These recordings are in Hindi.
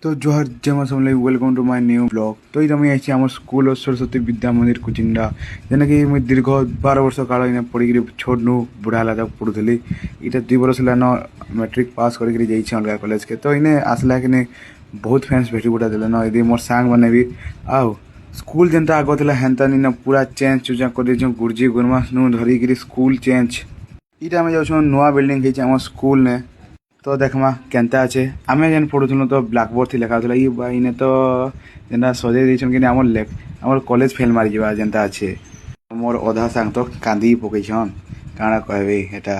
तो जोहार जय मां Samlei welcome to my new blog. तो ये मुझे आई आम स्कूल सरस्वती विद्या मंदिर कुचिंडा जेना कि मुझे दीर्घ 12 वर्ष काल इन पढ़ी छोटू बुढ़ा तक पढ़ुली। इटा 2 वर्ष है मैट्रिक पास करके अलग कॉलेज के। तो इन्हें आसला कि बहुत फ्रेंड्स भेटी बुटा देले न यदि मोर सांग मैंने भी आउ स्कूल जेनता आग था हेन्ता नी पूरा चेंज चुचा कर गुरुजी गुरुमा नु धरिकी स्कूल चेंज। इटा आम जाऊँ नुआ बिल्डिंग होम स्कूल ने। तो देखमा केनता अच्छे आम जेन पढ़ुलु तो ब्लैकबोर्ड थी लिखा था ये इने तो जेनता सजे देछन कि आमर कॉलेज फेल मारी जा जेनता अच्छे। मोर अधा सांग तो कांदी पकईछन काଣା कहबे एटा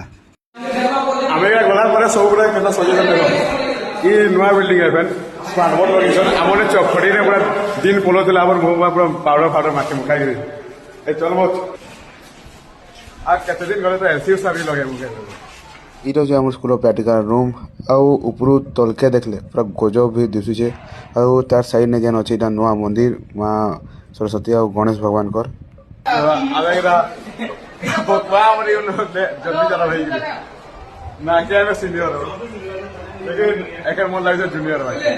आमे गला परे सब गुडा केना सजेसन देखो ई नुआ बिल्डिंग है फेन स्मार्ट बोर्ड लगिसन आमने चौखड़ी रे पूरा दिन पोलोतला आबर मुंह पूरा पाउडर फाउडर माटी मुखाई ए चल मत आ केते दिन गले तो एलसीयू सारी लगे मुके। इटा जो आम स्कूल प्रैक्टिकल रूम आउ उपरू तलके देखले पूरा गजब भी दिशुचे। आउ तार साइड ने जेन अच्छे नुआ मंदिर माँ सरस्वती और गणेश भगवान कर आवेरा बकवा हमरे जल्दी चला भाई ना क्या में सीनियर लेकिन एकर मन लागे जूनियर भाई।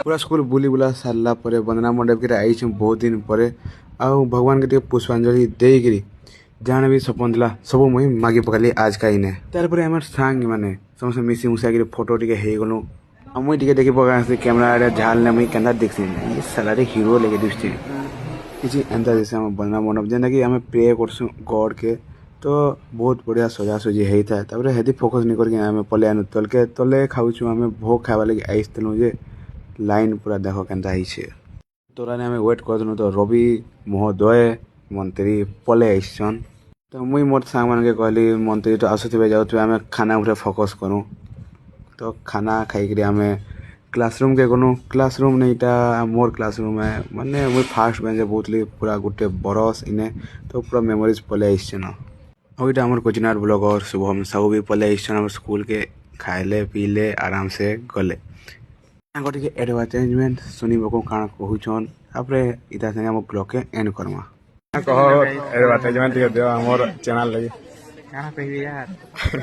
पूरा स्कूल बुली बुला सारा पर वंदना मंडप के आई बहुत दिन पर आउ भगवान के पुष्पांजलि देकरी जाने भी सपन था सब मुई मागी पकली आज का इने। तारपर आम सांग माने समस्त मिसी मुसा कर फोटो टे हो मुई टे देखी पका कैमेरा झाल ने मुई केन्दा देखसी ये सालारे हिरो लेके दिखते किसी एंता जैसे आम बंदना मंडप जेना कि आम प्रे करसु गॉड के। तो बहुत बढ़िया सजासजी होता है। तापर हेदी फोकस नहीं करके आम पले आनु तलके तले खाऊँ आम भोग खावा लगे आईलु जे लाइन पूरा देख केन्ता तोराने आम वेट कर तो रवि महोदय मंत्री पले आईसन। तो मुई मोर सांग मान के कहली मंत्री तो आसुवे जाऊे आम खाना उठे फोकस करूँ। तो खाना खाई आम क्लासरूम के गनु क्लासरूम नहीं मोर क्लासरूम है माने मुई फास्ट बेंच बहुतली पूरा गोटे बरस इने तो पूरा मेमोरीज पले आईसन। और इटा आम कोचिनार ब्लॉगर शुभम साहू भी पले आईसन स्कूल के खाइले पीले आराम से गले टे एडभार्टाइजमेंट शुणा काण कहून तापर इता संगे आम ब्लॉग के एंड करमा कहो एडवर्टाइजमेंट दियो दियो हमर चैनल लगी काना कहबी यार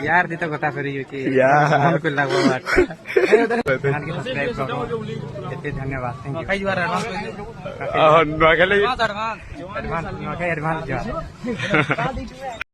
यार दी तो कथा करी होची यार मन को लागो बात चैनल के सब्सक्राइब करो एते धन्यवाद थैंक यू कई बार एडवांस नुआ खेले एडवांस एडवांस एडवांस